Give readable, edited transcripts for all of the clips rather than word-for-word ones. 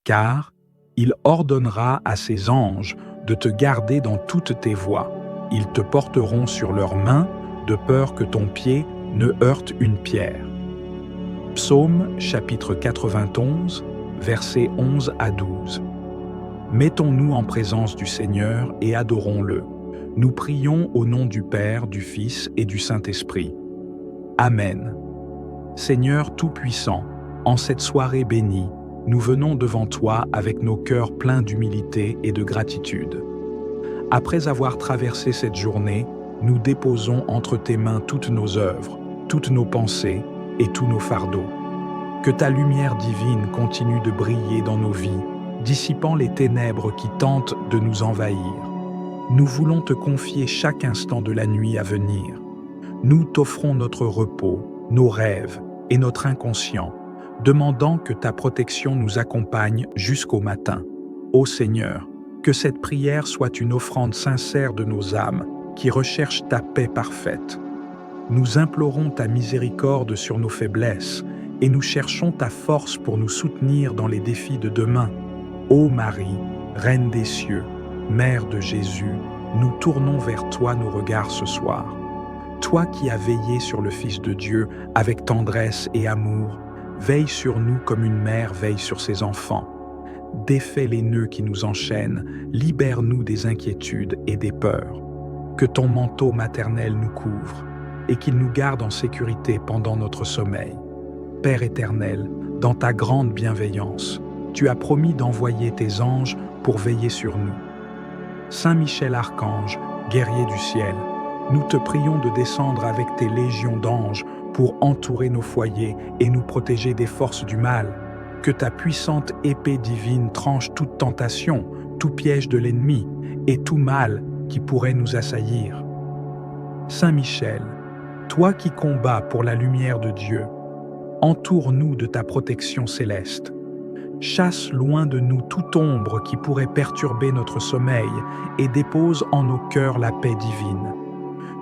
car il ordonnera à ses anges de te garder dans toutes tes voies. Ils te porteront sur leurs mains, de peur que ton pied ne heurte une pierre. Psaume chapitre 91, versets 11 à 12. Mettons-nous en présence du Seigneur et adorons-le. Nous prions au nom du Père, du Fils et du Saint-Esprit. Amen. Seigneur Tout-Puissant, en cette soirée bénie, nous venons devant toi avec nos cœurs pleins d'humilité et de gratitude. Après avoir traversé cette journée, nous déposons entre tes mains toutes nos œuvres, toutes nos pensées et tous nos fardeaux. Que ta lumière divine continue de briller dans nos vies, dissipant les ténèbres qui tentent de nous envahir. Nous voulons te confier chaque instant de la nuit à venir. Nous t'offrons notre repos, nos rêves et notre inconscient, demandant que ta protection nous accompagne jusqu'au matin. Ô Seigneur, que cette prière soit une offrande sincère de nos âmes qui recherchent ta paix parfaite. Nous implorons ta miséricorde sur nos faiblesses et nous cherchons ta force pour nous soutenir dans les défis de demain. Ô Marie, Reine des cieux, Mère de Jésus, nous tournons vers toi nos regards ce soir. Toi qui as veillé sur le Fils de Dieu avec tendresse et amour, veille sur nous comme une mère veille sur ses enfants. Défais les nœuds qui nous enchaînent, libère-nous des inquiétudes et des peurs. Que ton manteau maternel nous couvre et qu'il nous garde en sécurité pendant notre sommeil. Père éternel, dans ta grande bienveillance, tu as promis d'envoyer tes anges pour veiller sur nous. Saint Michel Archange, guerrier du ciel, nous te prions de descendre avec tes légions d'anges pour entourer nos foyers et nous protéger des forces du mal. Que ta puissante épée divine tranche toute tentation, tout piège de l'ennemi et tout mal qui pourrait nous assaillir. Saint Michel, toi qui combats pour la lumière de Dieu, entoure-nous de ta protection céleste. Chasse loin de nous toute ombre qui pourrait perturber notre sommeil et dépose en nos cœurs la paix divine.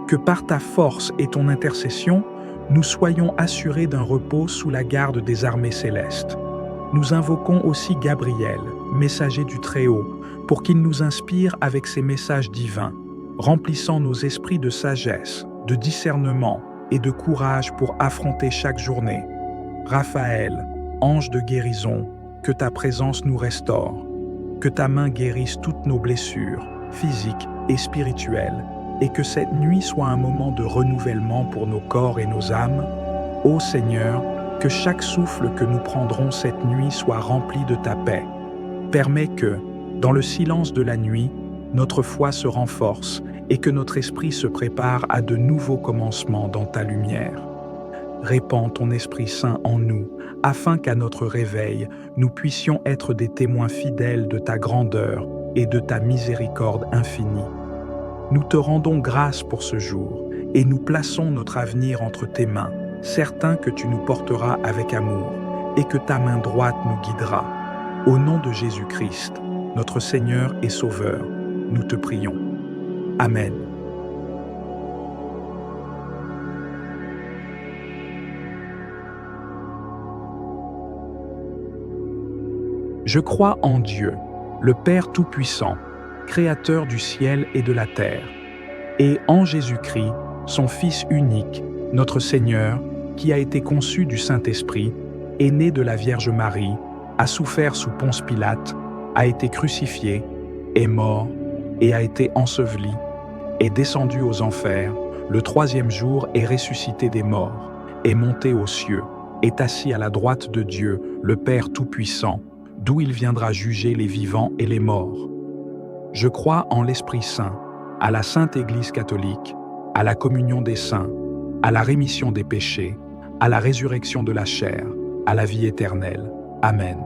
Que par ta force et ton intercession, nous soyons assurés d'un repos sous la garde des armées célestes. Nous invoquons aussi Gabriel, messager du Très-Haut, pour qu'il nous inspire avec ses messages divins, remplissant nos esprits de sagesse, de discernement et de courage pour affronter chaque journée. Raphaël, ange de guérison, que ta présence nous restaure, que ta main guérisse toutes nos blessures, physiques et spirituelles, et que cette nuit soit un moment de renouvellement pour nos corps et nos âmes. Ô Seigneur, que chaque souffle que nous prendrons cette nuit soit rempli de ta paix. Permets que, dans le silence de la nuit, notre foi se renforce et que notre esprit se prépare à de nouveaux commencements dans ta lumière. Répands ton Esprit Saint en nous, afin qu'à notre réveil, nous puissions être des témoins fidèles de ta grandeur et de ta miséricorde infinie. Nous te rendons grâce pour ce jour et nous plaçons notre avenir entre tes mains, certains que tu nous porteras avec amour et que ta main droite nous guidera. Au nom de Jésus-Christ, notre Seigneur et Sauveur, nous te prions. Amen. Je crois en Dieu, le Père Tout-Puissant, Créateur du ciel et de la terre, et en Jésus-Christ, son Fils unique, notre Seigneur, qui a été conçu du Saint-Esprit, est né de la Vierge Marie, a souffert sous Ponce Pilate, a été crucifié, est mort et a été enseveli, est descendu aux enfers, le troisième jour est ressuscité des morts, est monté aux cieux, est assis à la droite de Dieu, le Père Tout-Puissant, d'où il viendra juger les vivants et les morts. Je crois en l'Esprit Saint, à la Sainte Église catholique, à la communion des saints, à la rémission des péchés, à la résurrection de la chair, à la vie éternelle. Amen.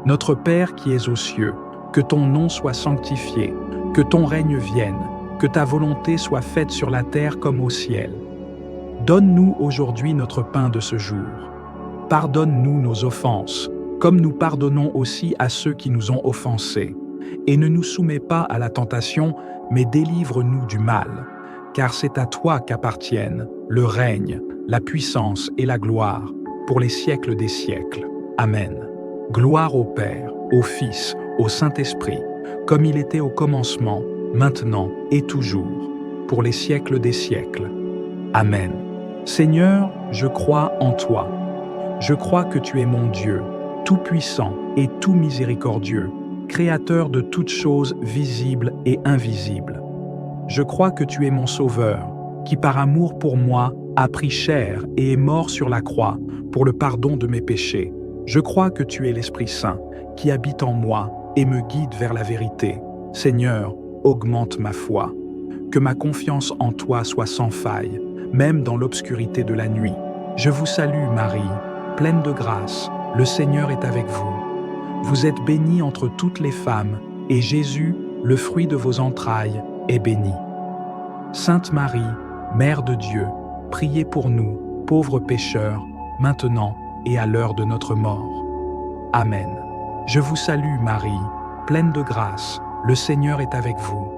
Notre Père qui es aux cieux, que ton nom soit sanctifié, que ton règne vienne, que ta volonté soit faite sur la terre comme au ciel. Donne-nous aujourd'hui notre pain de ce jour. Pardonne-nous nos offenses, comme nous pardonnons aussi à ceux qui nous ont offensés. Et ne nous soumets pas à la tentation, mais délivre-nous du mal. Car c'est à toi qu'appartiennent le règne, la puissance et la gloire, pour les siècles des siècles. Amen. Gloire au Père, au Fils, au Saint-Esprit, comme il était au commencement, maintenant et toujours, pour les siècles des siècles. Amen. Seigneur, je crois en toi. Je crois que tu es mon Dieu, tout-puissant et tout miséricordieux, créateur de toutes choses visibles et invisibles. Je crois que tu es mon Sauveur, qui par amour pour moi a pris chair et est mort sur la croix pour le pardon de mes péchés. Je crois que tu es l'Esprit Saint, qui habite en moi et me guide vers la vérité. Seigneur, augmente ma foi. Que ma confiance en toi soit sans faille, même dans l'obscurité de la nuit. Je vous salue, Marie, pleine de grâce, le Seigneur est avec vous. Vous êtes bénie entre toutes les femmes, et Jésus, le fruit de vos entrailles, est béni. Sainte Marie, Mère de Dieu, priez pour nous, pauvres pécheurs, maintenant et à l'heure de notre mort. Amen. Je vous salue, Marie, pleine de grâce, le Seigneur est avec vous.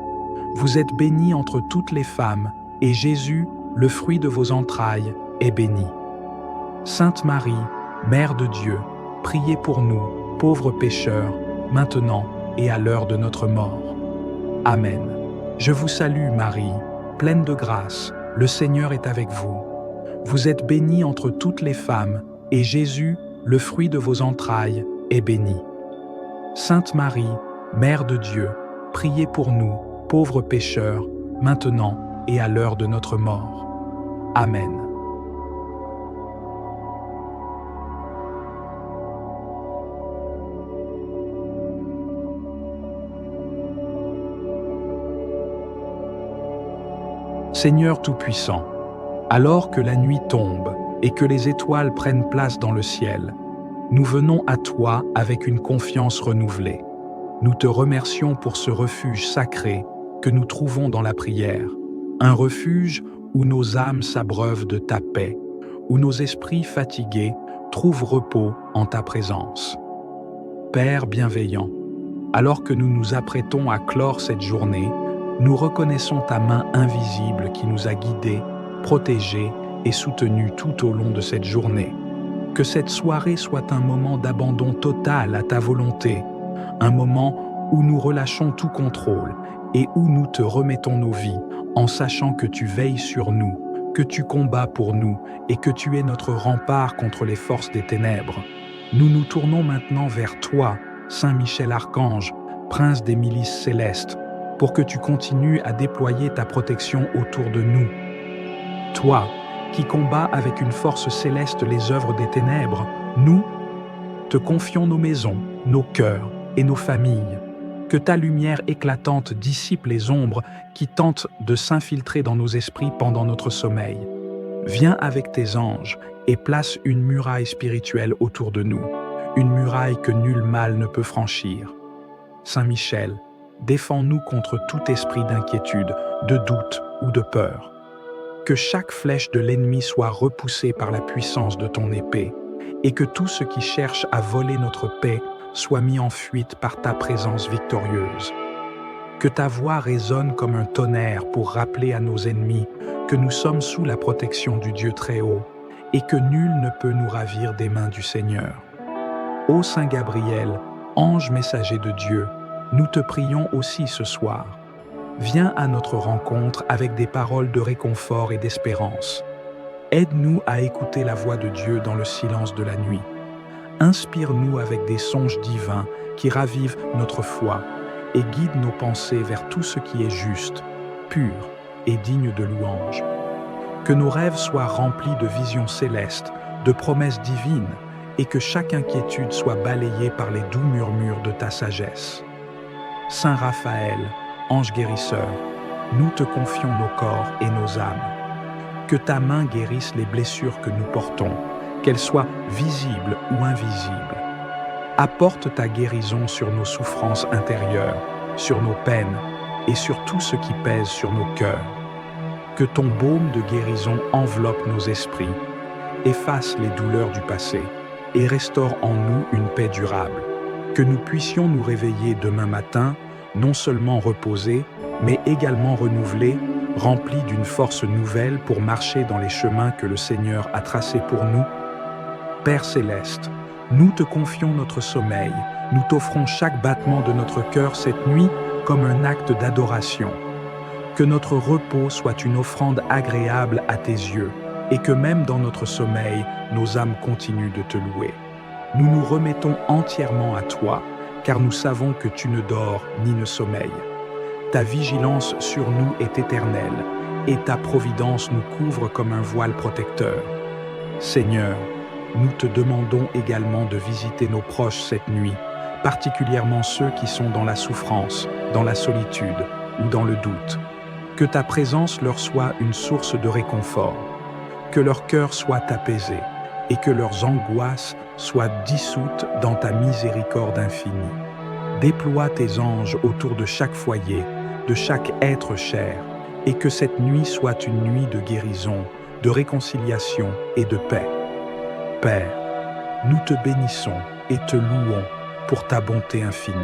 Vous êtes bénie entre toutes les femmes, et Jésus, le fruit de vos entrailles, est béni. Sainte Marie, Mère de Dieu, priez pour nous, pauvres pécheurs, maintenant et à l'heure de notre mort. Amen. Je vous salue, Marie, pleine de grâce, le Seigneur est avec vous. Vous êtes bénie entre toutes les femmes, et Jésus, le fruit de vos entrailles, est béni. Sainte Marie, Mère de Dieu, priez pour nous, pauvres pécheurs, maintenant et à l'heure de notre mort. Amen. Seigneur Tout-Puissant, alors que la nuit tombe et que les étoiles prennent place dans le ciel, nous venons à toi avec une confiance renouvelée. Nous te remercions pour ce refuge sacré que nous trouvons dans la prière, un refuge où nos âmes s'abreuvent de ta paix, où nos esprits fatigués trouvent repos en ta présence. Père bienveillant, alors que nous nous apprêtons à clore cette journée, nous reconnaissons ta main invisible qui nous a guidés, protégés et soutenus tout au long de cette journée. Que cette soirée soit un moment d'abandon total à ta volonté, un moment où nous relâchons tout contrôle et où nous te remettons nos vies en sachant que tu veilles sur nous, que tu combats pour nous et que tu es notre rempart contre les forces des ténèbres. Nous nous tournons maintenant vers toi, Saint Michel Archange, prince des milices célestes, pour que tu continues à déployer ta protection autour de nous. Toi, qui combats avec une force céleste les œuvres des ténèbres, nous te confions nos maisons, nos cœurs et nos familles. Que ta lumière éclatante dissipe les ombres qui tentent de s'infiltrer dans nos esprits pendant notre sommeil. Viens avec tes anges et place une muraille spirituelle autour de nous, une muraille que nul mal ne peut franchir. Saint Michel, défends-nous contre tout esprit d'inquiétude, de doute ou de peur. Que chaque flèche de l'ennemi soit repoussée par la puissance de ton épée, et que tout ce qui cherche à voler notre paix soit mis en fuite par ta présence victorieuse. Que ta voix résonne comme un tonnerre pour rappeler à nos ennemis que nous sommes sous la protection du Dieu Très-Haut, et que nul ne peut nous ravir des mains du Seigneur. Ô Saint Gabriel, ange messager de Dieu, nous te prions aussi ce soir. Viens à notre rencontre avec des paroles de réconfort et d'espérance. Aide-nous à écouter la voix de Dieu dans le silence de la nuit. Inspire-nous avec des songes divins qui ravivent notre foi et guide nos pensées vers tout ce qui est juste, pur et digne de louange. Que nos rêves soient remplis de visions célestes, de promesses divines, et que chaque inquiétude soit balayée par les doux murmures de ta sagesse. Saint Raphaël, ange guérisseur, nous te confions nos corps et nos âmes. Que ta main guérisse les blessures que nous portons, qu'elles soient visibles ou invisibles. Apporte ta guérison sur nos souffrances intérieures, sur nos peines et sur tout ce qui pèse sur nos cœurs. Que ton baume de guérison enveloppe nos esprits, efface les douleurs du passé et restaure en nous une paix durable. Que nous puissions nous réveiller demain matin, non seulement reposés, mais également renouvelés, remplis d'une force nouvelle pour marcher dans les chemins que le Seigneur a tracés pour nous. Père céleste, Nous te confions notre sommeil, nous t'offrons chaque battement de notre cœur cette nuit comme un acte d'adoration. Que notre repos soit une offrande agréable à tes yeux, et que même dans notre sommeil, nos âmes continuent de te louer. Nous nous remettons entièrement à toi, car nous savons que tu ne dors ni ne sommeilles. Ta vigilance sur nous est éternelle, et ta providence nous couvre comme un voile protecteur. Seigneur, nous te demandons également de visiter nos proches cette nuit, particulièrement ceux qui sont dans la souffrance, dans la solitude ou dans le doute. Que ta présence leur soit une source de réconfort, que leur cœur soit apaisé et que leurs angoisses soient dissoutes dans ta miséricorde infinie. Déploie tes anges autour de chaque foyer, de chaque être cher, et que cette nuit soit une nuit de guérison, de réconciliation et de paix. Père, nous te bénissons et te louons pour ta bonté infinie.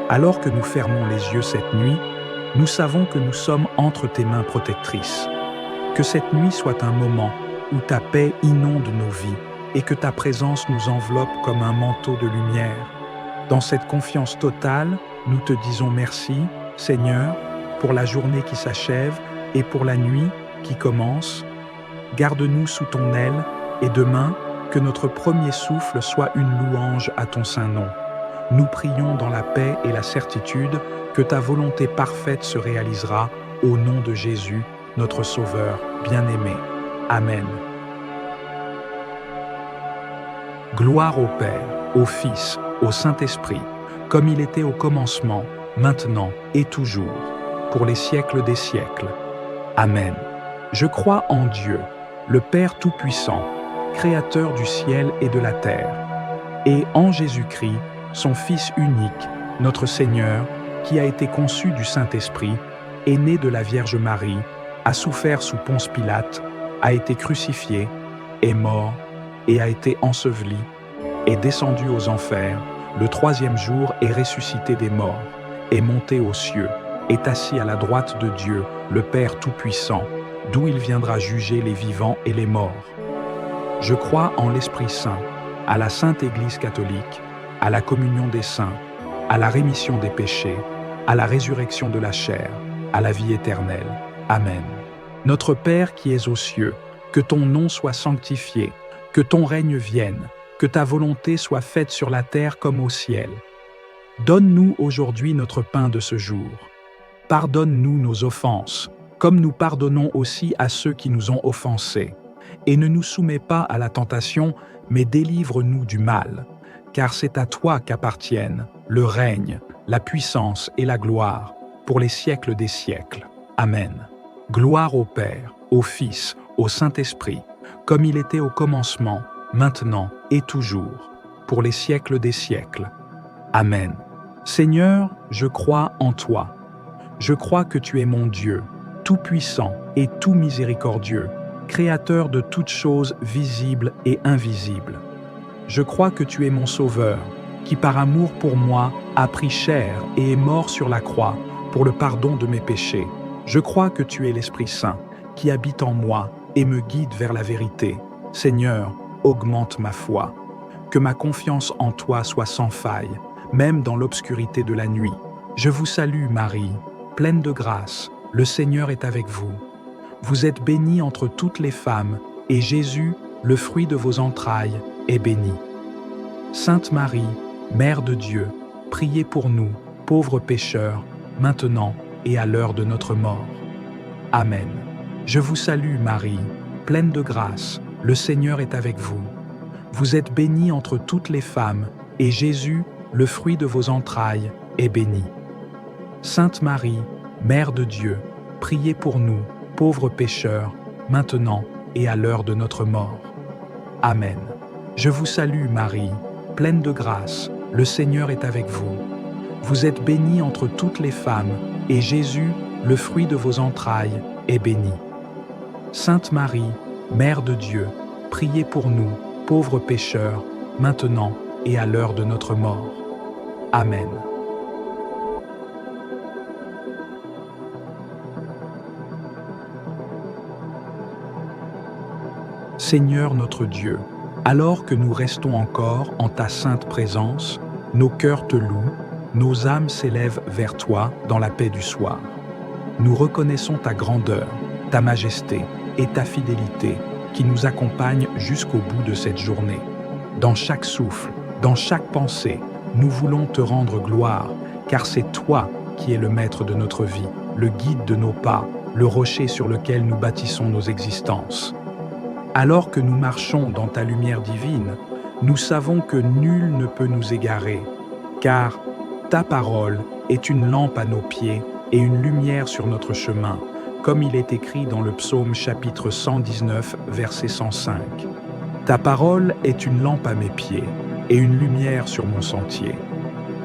Alors que nous fermons les yeux cette nuit, nous savons que nous sommes entre tes mains protectrices. Que cette nuit soit un moment où ta paix inonde nos vies et que ta présence nous enveloppe comme un manteau de lumière. Dans cette confiance totale, nous te disons merci, Seigneur, pour la journée qui s'achève et pour la nuit qui commence. Garde-nous sous ton aile et demain, que notre premier souffle soit une louange à ton saint nom. Nous prions dans la paix et la certitude que ta volonté parfaite se réalisera au nom de Jésus, notre Sauveur bien-aimé. Amen. Gloire au Père, au Fils, au Saint-Esprit, comme il était au commencement, maintenant et toujours, pour les siècles des siècles. Amen. Je crois en Dieu, le Père Tout-Puissant, Créateur du ciel et de la terre, et en Jésus-Christ, son Fils unique, notre Seigneur, qui a été conçu du Saint-Esprit, est né de la Vierge Marie, a souffert sous Ponce Pilate, a été crucifié, est mort et a été enseveli, est descendu aux enfers, le troisième jour est ressuscité des morts, est monté aux cieux, est assis à la droite de Dieu, le Père Tout-Puissant, d'où il viendra juger les vivants et les morts. Je crois en l'Esprit Saint, à la Sainte Église catholique, à la communion des saints, à la rémission des péchés, à la résurrection de la chair, à la vie éternelle. Amen. Notre Père qui es aux cieux, que ton nom soit sanctifié, que ton règne vienne, que ta volonté soit faite sur la terre comme au ciel. Donne-nous aujourd'hui notre pain de ce jour. Pardonne-nous nos offenses, comme nous pardonnons aussi à ceux qui nous ont offensés. Et ne nous soumets pas à la tentation, mais délivre-nous du mal. Car c'est à toi qu'appartiennent le règne, la puissance et la gloire, pour les siècles des siècles. Amen. Gloire au Père, au Fils, au Saint-Esprit, comme il était au commencement, maintenant et toujours, pour les siècles des siècles. Amen. Seigneur, je crois en toi. Je crois que tu es mon Dieu, tout-puissant et tout miséricordieux, Créateur de toutes choses visibles et invisibles. Je crois que tu es mon Sauveur, qui par amour pour moi a pris chair et est mort sur la croix pour le pardon de mes péchés. Je crois que tu es l'Esprit Saint, qui habite en moi et me guide vers la vérité. Seigneur, augmente ma foi. Que ma confiance en toi soit sans faille, même dans l'obscurité de la nuit. Je vous salue, Marie, pleine de grâce, le Seigneur est avec vous. Vous êtes bénie entre toutes les femmes, et Jésus, le fruit de vos entrailles, est béni. Sainte Marie, Mère de Dieu, priez pour nous, pauvres pécheurs, maintenant et à l'heure de notre mort. Amen. Je vous salue, Marie, pleine de grâce, le Seigneur est avec vous. Vous êtes bénie entre toutes les femmes, et Jésus, le fruit de vos entrailles, est béni. Sainte Marie, Mère de Dieu, priez pour nous, pauvres pécheurs, maintenant et à l'heure de notre mort. Amen. Je vous salue, Marie, pleine de grâce, le Seigneur est avec vous. Vous êtes bénie entre toutes les femmes, et Jésus, le fruit de vos entrailles, est béni. Sainte Marie, Mère de Dieu, priez pour nous, pauvres pécheurs, maintenant et à l'heure de notre mort. Amen. Seigneur notre Dieu, Alors que nous restons encore en ta sainte présence, nos cœurs te louent, nos âmes s'élèvent vers toi dans la paix du soir. Nous reconnaissons ta grandeur, ta majesté et ta fidélité qui nous accompagnent jusqu'au bout de cette journée. Dans chaque souffle, dans chaque pensée, nous voulons te rendre gloire, car c'est toi qui es le maître de notre vie, le guide de nos pas, le rocher sur lequel nous bâtissons nos existences. Alors que nous marchons dans ta lumière divine, nous savons que nul ne peut nous égarer, car ta parole est une lampe à nos pieds et une lumière sur notre chemin, comme il est écrit dans le psaume chapitre 119, verset 105. Ta parole est une lampe à mes pieds et une lumière sur mon sentier.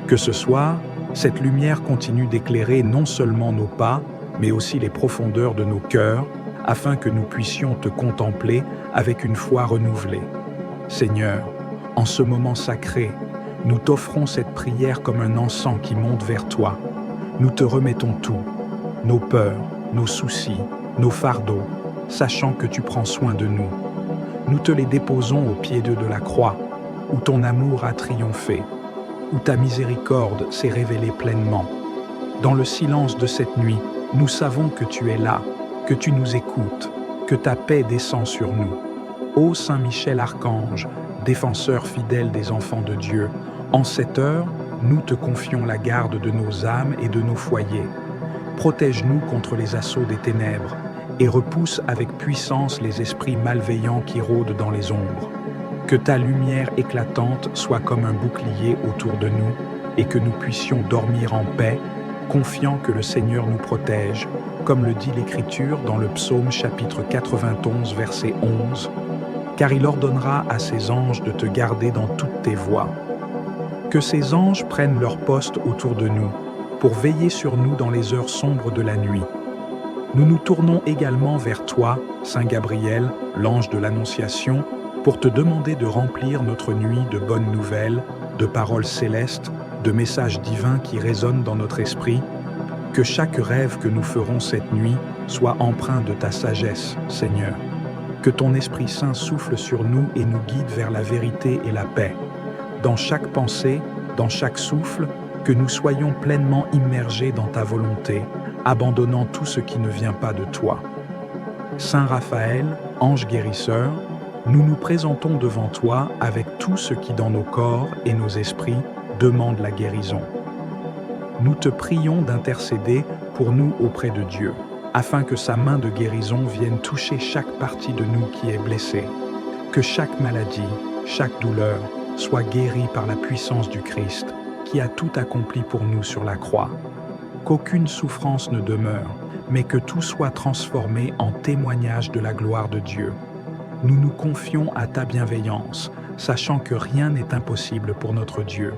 Que ce soir, cette lumière continue d'éclairer non seulement nos pas, mais aussi les profondeurs de nos cœurs, afin que nous puissions te contempler avec une foi renouvelée. Seigneur, en ce moment sacré, nous t'offrons cette prière comme un encens qui monte vers toi. Nous te remettons tout, nos peurs, nos soucis, nos fardeaux, sachant que tu prends soin de nous. Nous te les déposons au pied de la croix, où ton amour a triomphé, où ta miséricorde s'est révélée pleinement. Dans le silence de cette nuit, nous savons que tu es là, que tu nous écoutes, que ta paix descend sur nous. Ô Saint Michel Archange, défenseur fidèle des enfants de Dieu, en cette heure, nous te confions la garde de nos âmes et de nos foyers. Protège-nous contre les assauts des ténèbres et repousse avec puissance les esprits malveillants qui rôdent dans les ombres. Que ta lumière éclatante soit comme un bouclier autour de nous et que nous puissions dormir en paix, confiant que le Seigneur nous protège, comme le dit l'Écriture dans le psaume chapitre 91, verset 11, « Car il ordonnera à ses anges de te garder dans toutes tes voies. » Que ces anges prennent leur poste autour de nous, pour veiller sur nous dans les heures sombres de la nuit. Nous nous tournons également vers toi, Saint Gabriel, l'ange de l'Annonciation, pour te demander de remplir notre nuit de bonnes nouvelles, de paroles célestes, de messages divins qui résonnent dans notre esprit. Que chaque rêve que nous ferons cette nuit soit empreint de ta sagesse, Seigneur. Que ton Esprit Saint souffle sur nous et nous guide vers la vérité et la paix. Dans chaque pensée, dans chaque souffle, que nous soyons pleinement immergés dans ta volonté, abandonnant tout ce qui ne vient pas de toi. Saint Raphaël, ange guérisseur, nous nous présentons devant toi avec tout ce qui dans nos corps et nos esprits demande la guérison. Nous te prions d'intercéder pour nous auprès de Dieu, afin que sa main de guérison vienne toucher chaque partie de nous qui est blessée, que chaque maladie, chaque douleur soit guérie par la puissance du Christ, qui a tout accompli pour nous sur la croix. Qu'aucune souffrance ne demeure, mais que tout soit transformé en témoignage de la gloire de Dieu. Nous nous confions à ta bienveillance, sachant que rien n'est impossible pour notre Dieu.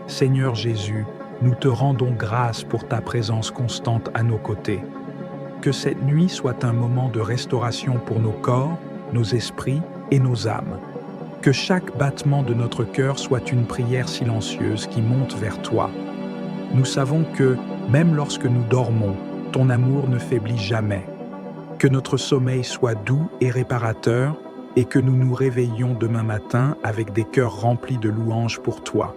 Seigneur Jésus, nous te rendons grâce pour ta présence constante à nos côtés. Que cette nuit soit un moment de restauration pour nos corps, nos esprits et nos âmes. Que chaque battement de notre cœur soit une prière silencieuse qui monte vers toi. Nous savons que, même lorsque nous dormons, ton amour ne faiblit jamais. Que notre sommeil soit doux et réparateur et que nous nous réveillions demain matin avec des cœurs remplis de louanges pour toi.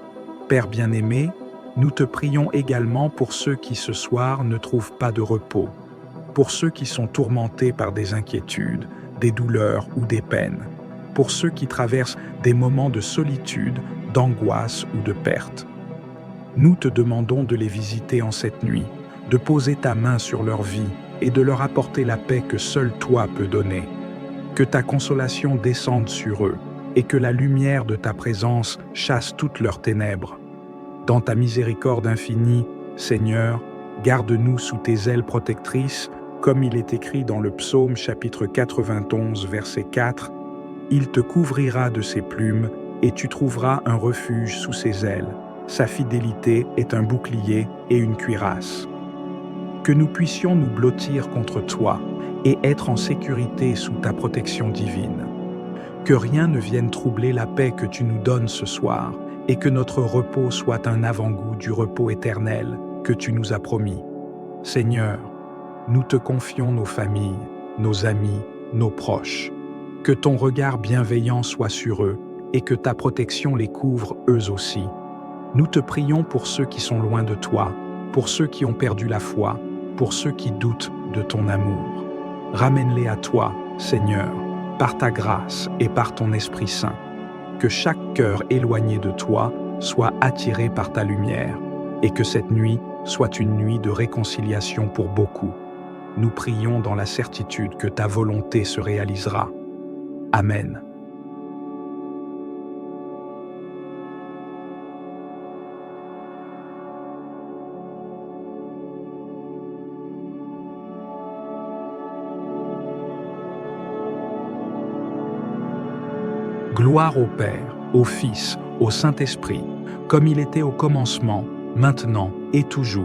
Père bien-aimé, nous te prions également pour ceux qui ce soir ne trouvent pas de repos, pour ceux qui sont tourmentés par des inquiétudes, des douleurs ou des peines, pour ceux qui traversent des moments de solitude, d'angoisse ou de perte. Nous te demandons de les visiter en cette nuit, de poser ta main sur leur vie et de leur apporter la paix que seul toi peux donner. Que ta consolation descende sur eux et que la lumière de ta présence chasse toutes leurs ténèbres. Dans ta miséricorde infinie, Seigneur, garde-nous sous tes ailes protectrices, comme il est écrit dans le psaume chapitre 91, verset 4, « Il te couvrira de ses plumes et tu trouveras un refuge sous ses ailes. Sa fidélité est un bouclier et une cuirasse. » Que nous puissions nous blottir contre toi et être en sécurité sous ta protection divine. Que rien ne vienne troubler la paix que tu nous donnes ce soir et que notre repos soit un avant-goût du repos éternel que tu nous as promis. Seigneur, nous te confions nos familles, nos amis, nos proches. Que ton regard bienveillant soit sur eux et que ta protection les couvre eux aussi. Nous te prions pour ceux qui sont loin de toi, pour ceux qui ont perdu la foi, pour ceux qui doutent de ton amour. Ramène-les à toi, Seigneur, par ta grâce et par ton Esprit Saint. Que chaque cœur éloigné de toi soit attiré par ta lumière et que cette nuit soit une nuit de réconciliation pour beaucoup. Nous prions dans la certitude que ta volonté se réalisera. Amen. Gloire au Père, au Fils, au Saint-Esprit, comme il était au commencement, maintenant et toujours,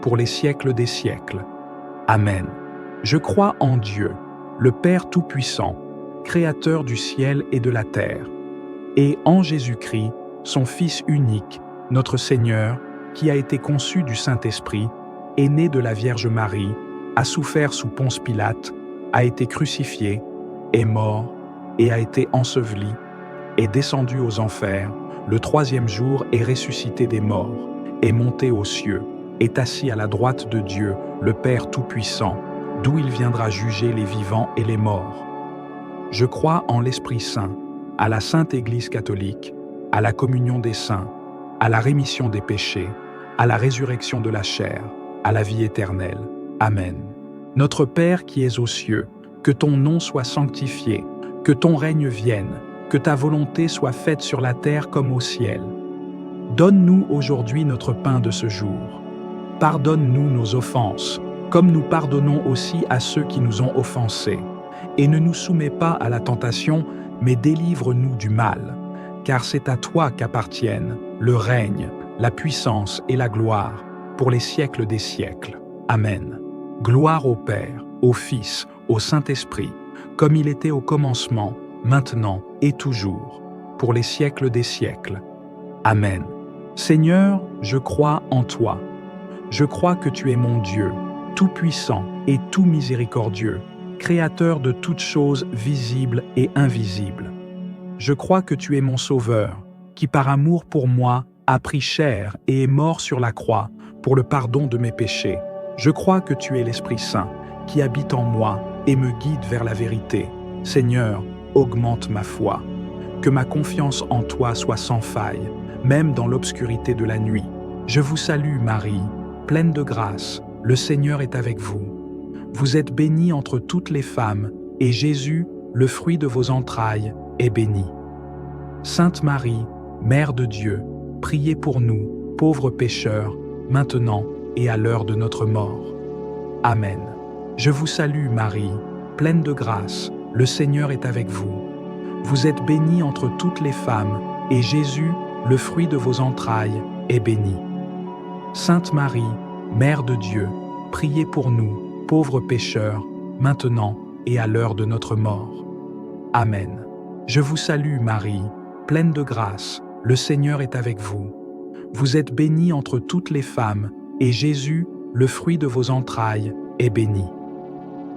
pour les siècles des siècles. Amen. Je crois en Dieu, le Père Tout-Puissant, Créateur du ciel et de la terre, et en Jésus-Christ, son Fils unique, notre Seigneur, qui a été conçu du Saint-Esprit, est né de la Vierge Marie, a souffert sous Ponce Pilate, a été crucifié, est mort, et a été enseveli, est descendu aux enfers, le troisième jour est ressuscité des morts, est monté aux cieux, est assis à la droite de Dieu, le Père Tout-Puissant, d'où il viendra juger les vivants et les morts. Je crois en l'Esprit Saint, à la Sainte Église catholique, à la communion des saints, à la rémission des péchés, à la résurrection de la chair, à la vie éternelle. Amen. Notre Père qui es aux cieux, que ton nom soit sanctifié, que ton règne vienne, que ta volonté soit faite sur la terre comme au ciel. Donne-nous aujourd'hui notre pain de ce jour. Pardonne-nous nos offenses, comme nous pardonnons aussi à ceux qui nous ont offensés. Et ne nous soumets pas à la tentation, mais délivre-nous du mal. Car c'est à toi qu'appartiennent le règne, la puissance et la gloire, pour les siècles des siècles. Amen. Gloire au Père, au Fils, au Saint-Esprit, comme il était au commencement, maintenant et toujours, pour les siècles des siècles. Amen. Seigneur, je crois en toi. Je crois que tu es mon Dieu, tout-puissant et tout miséricordieux, Créateur de toutes choses visibles et invisibles. Je crois que tu es mon Sauveur, qui par amour pour moi a pris chair et est mort sur la croix pour le pardon de mes péchés. Je crois que tu es l'Esprit Saint, qui habite en moi et me guide vers la vérité. Seigneur, augmente ma foi. Que ma confiance en toi soit sans faille, même dans l'obscurité de la nuit. Je vous salue, Marie, pleine de grâce, le Seigneur est avec vous. Vous êtes bénie entre toutes les femmes, et Jésus, le fruit de vos entrailles, est béni. Sainte Marie, Mère de Dieu, priez pour nous, pauvres pécheurs, maintenant et à l'heure de notre mort. Amen. Je vous salue, Marie, pleine de grâce, le Seigneur est avec vous. Vous êtes bénie entre toutes les femmes, et Jésus, le fruit de vos entrailles, est béni. Sainte Marie, Mère de Dieu, priez pour nous, pauvres pécheurs, maintenant et à l'heure de notre mort. Amen. Je vous salue, Marie, pleine de grâce, le Seigneur est avec vous. Vous êtes bénie entre toutes les femmes, et Jésus, le fruit de vos entrailles, est béni.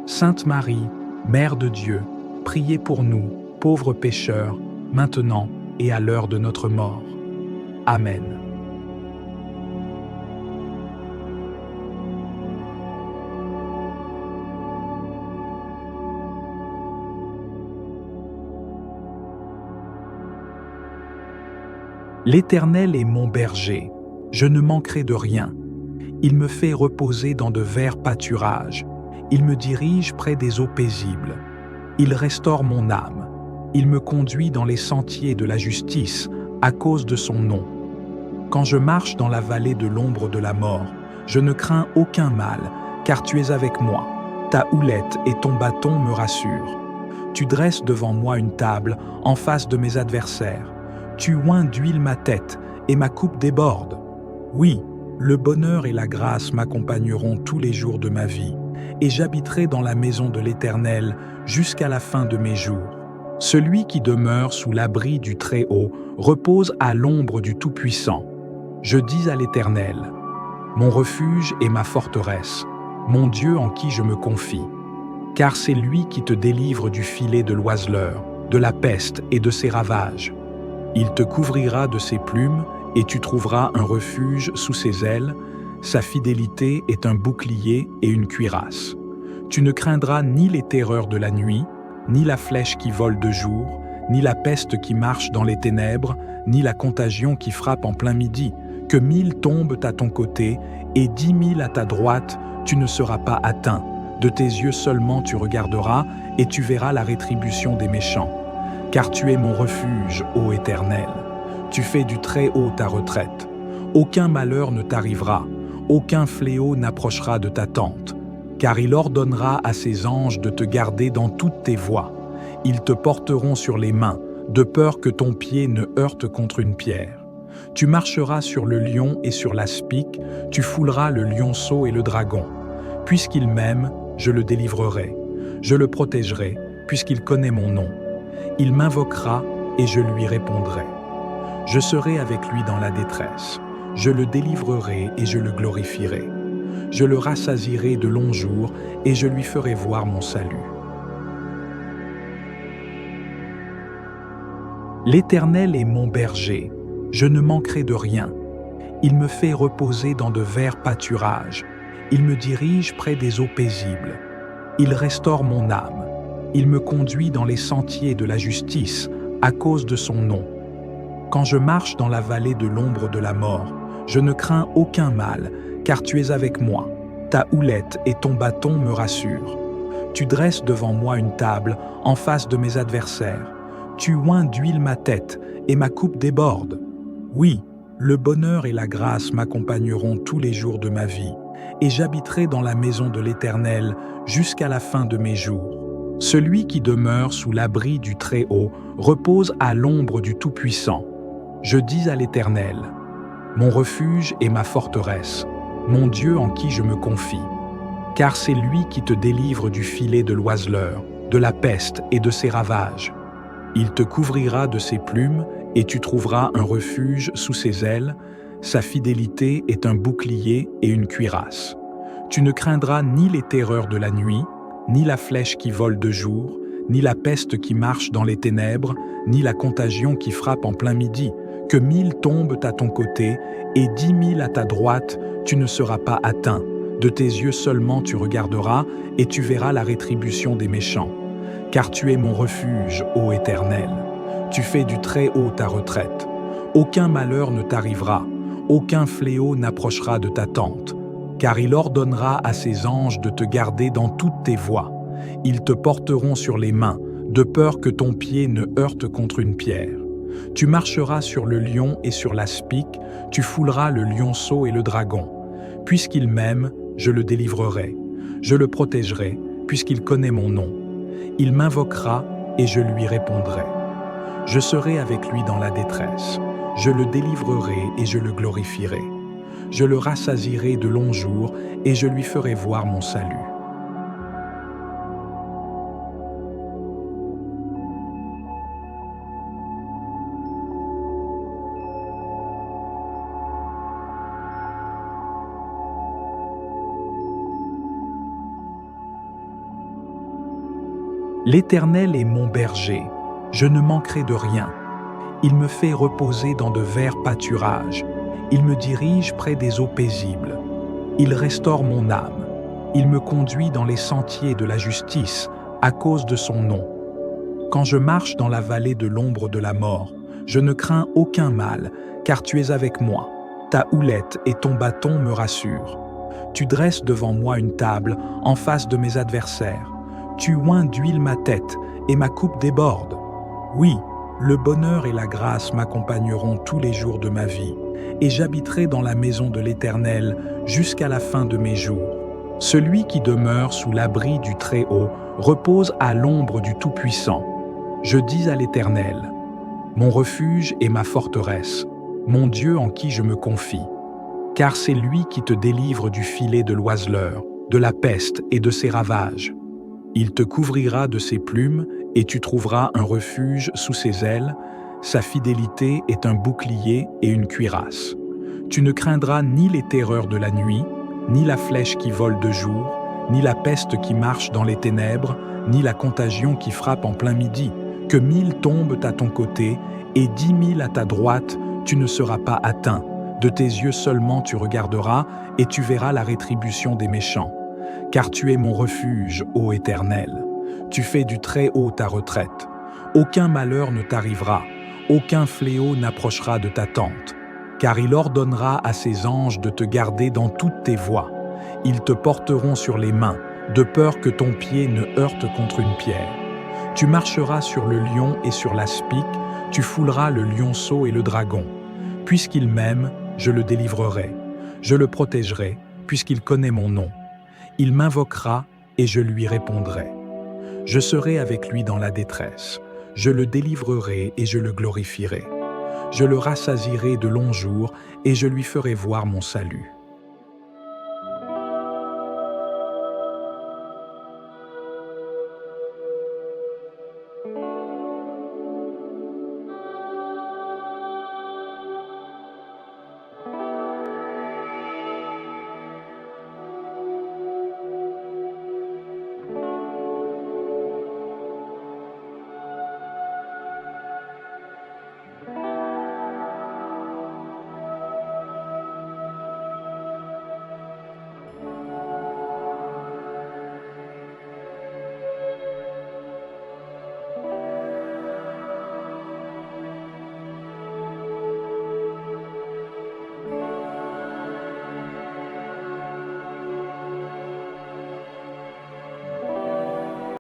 Sainte Marie, Mère de Dieu, priez pour nous, pauvres pécheurs, maintenant et à l'heure de notre mort. Amen. L'Éternel est mon berger, je ne manquerai de rien. Il me fait reposer dans de verts pâturages. Il me dirige près des eaux paisibles. Il restaure mon âme. Il me conduit dans les sentiers de la justice à cause de son nom. Quand je marche dans la vallée de l'ombre de la mort, je ne crains aucun mal, car tu es avec moi. Ta houlette et ton bâton me rassurent. Tu dresses devant moi une table en face de mes adversaires. Tu oins d'huile ma tête et ma coupe déborde. Oui, le bonheur et la grâce m'accompagneront tous les jours de ma vie, et j'habiterai dans la maison de l'Éternel jusqu'à la fin de mes jours. Celui qui demeure sous l'abri du Très-Haut repose à l'ombre du Tout-Puissant. Je dis à l'Éternel, mon refuge et ma forteresse, mon Dieu en qui je me confie. car c'est lui qui te délivre du filet de l'oiseleur, de la peste et de ses ravages. Il te couvrira de ses plumes et tu trouveras un refuge sous ses ailes. Sa fidélité est un bouclier et une cuirasse. Tu ne craindras ni les terreurs de la nuit, ni la flèche qui vole de jour, ni la peste qui marche dans les ténèbres, ni la contagion qui frappe en plein midi. Que 1000 tombent à ton côté et 10 000 à ta droite, tu ne seras pas atteint. De tes yeux seulement tu regarderas et tu verras la rétribution des méchants. Car tu es mon refuge, ô Éternel. Tu fais du Très-Haut ta retraite. Aucun malheur ne t'arrivera, aucun fléau n'approchera de ta tente. Car il ordonnera à ses anges de te garder dans toutes tes voies. Ils te porteront sur les mains, de peur que ton pied ne heurte contre une pierre. Tu marcheras sur le lion et sur l'aspic, tu fouleras le lionceau et le dragon. Puisqu'il m'aime, je le délivrerai. Je le protégerai, puisqu'il connaît mon nom. Il m'invoquera et je lui répondrai. Je serai avec lui dans la détresse. Je le délivrerai et je le glorifierai. Je le rassasierai de longs jours et je lui ferai voir mon salut. L'Éternel est mon berger, je ne manquerai de rien. Il me fait reposer dans de verts pâturages. Il me dirige près des eaux paisibles. Il restaure mon âme. Il me conduit dans les sentiers de la justice à cause de son nom. Quand je marche dans la vallée de l'ombre de la mort, je ne crains aucun mal, car tu es avec moi. Ta houlette et ton bâton me rassurent. Tu dresses devant moi une table en face de mes adversaires. Tu oins d'huile ma tête et ma coupe déborde. Oui, le bonheur et la grâce m'accompagneront tous les jours de ma vie, et j'habiterai dans la maison de l'Éternel jusqu'à la fin de mes jours. Celui qui demeure sous l'abri du Très-Haut repose à l'ombre du Tout-Puissant. Je dis à l'Éternel, mon refuge et ma forteresse, mon Dieu en qui je me confie. Car c'est lui qui te délivre du filet de l'oiseleur, de la peste et de ses ravages. Il te couvrira de ses plumes et tu trouveras un refuge sous ses ailes. Sa fidélité est un bouclier et une cuirasse. Tu ne craindras ni les terreurs de la nuit, ni la flèche qui vole de jour, ni la peste qui marche dans les ténèbres, ni la contagion qui frappe en plein midi. Que 1000 tombent à ton côté et 10 000 à ta droite, tu ne seras pas atteint. De tes yeux seulement tu regarderas et tu verras la rétribution des méchants. Car tu es mon refuge, ô Éternel. Tu fais du Très-Haut ta retraite. Aucun malheur ne t'arrivera, aucun fléau n'approchera de ta tente. Car il ordonnera à ses anges de te garder dans toutes tes voies. Ils te porteront sur les mains, de peur que ton pied ne heurte contre une pierre. Tu marcheras sur le lion et sur l'aspic, tu fouleras le lionceau et le dragon. Puisqu'il m'aime, je le délivrerai. Je le protégerai, puisqu'il connaît mon nom. Il m'invoquera et je lui répondrai. Je serai avec lui dans la détresse. Je le délivrerai et je le glorifierai. Je le rassasierai de longs jours et je lui ferai voir mon salut. L'Éternel est mon berger, je ne manquerai de rien. Il me fait reposer dans de verts pâturages. Il me dirige près des eaux paisibles. Il restaure mon âme. Il me conduit dans les sentiers de la justice à cause de son nom. Quand je marche dans la vallée de l'ombre de la mort, je ne crains aucun mal, car tu es avec moi. Ta houlette et ton bâton me rassurent. Tu dresses devant moi une table en face de mes adversaires. Tu oins d'huile ma tête et ma coupe déborde. Oui, le bonheur et la grâce m'accompagneront tous les jours de ma vie, et j'habiterai dans la maison de l'Éternel jusqu'à la fin de mes jours. Celui qui demeure sous l'abri du Très-Haut repose à l'ombre du Tout-Puissant. Je dis à l'Éternel, mon refuge et ma forteresse, mon Dieu en qui je me confie. Car c'est lui qui te délivre du filet de l'oiseleur, de la peste et de ses ravages. Il te couvrira de ses plumes et tu trouveras un refuge sous ses ailes. Sa fidélité est un bouclier et une cuirasse. Tu ne craindras ni les terreurs de la nuit, ni la flèche qui vole de jour, ni la peste qui marche dans les ténèbres, ni la contagion qui frappe en plein midi. Que 1000 tombent à ton côté et 10 000 à ta droite, tu ne seras pas atteint. De tes yeux seulement tu regarderas et tu verras la rétribution des méchants. Car tu es mon refuge, ô Éternel. Tu fais du Très-Haut ta retraite. Aucun malheur ne t'arrivera, aucun fléau n'approchera de ta tente. Car il ordonnera à ses anges de te garder dans toutes tes voies. Ils te porteront sur les mains, de peur que ton pied ne heurte contre une pierre. Tu marcheras sur le lion et sur l'aspic, tu fouleras le lionceau et le dragon. Puisqu'il m'aime, je le délivrerai. Je le protégerai, puisqu'il connaît mon nom. Il m'invoquera et je lui répondrai. Je serai avec lui dans la détresse. Je le délivrerai et je le glorifierai. Je le rassasierai de longs jours et je lui ferai voir mon salut.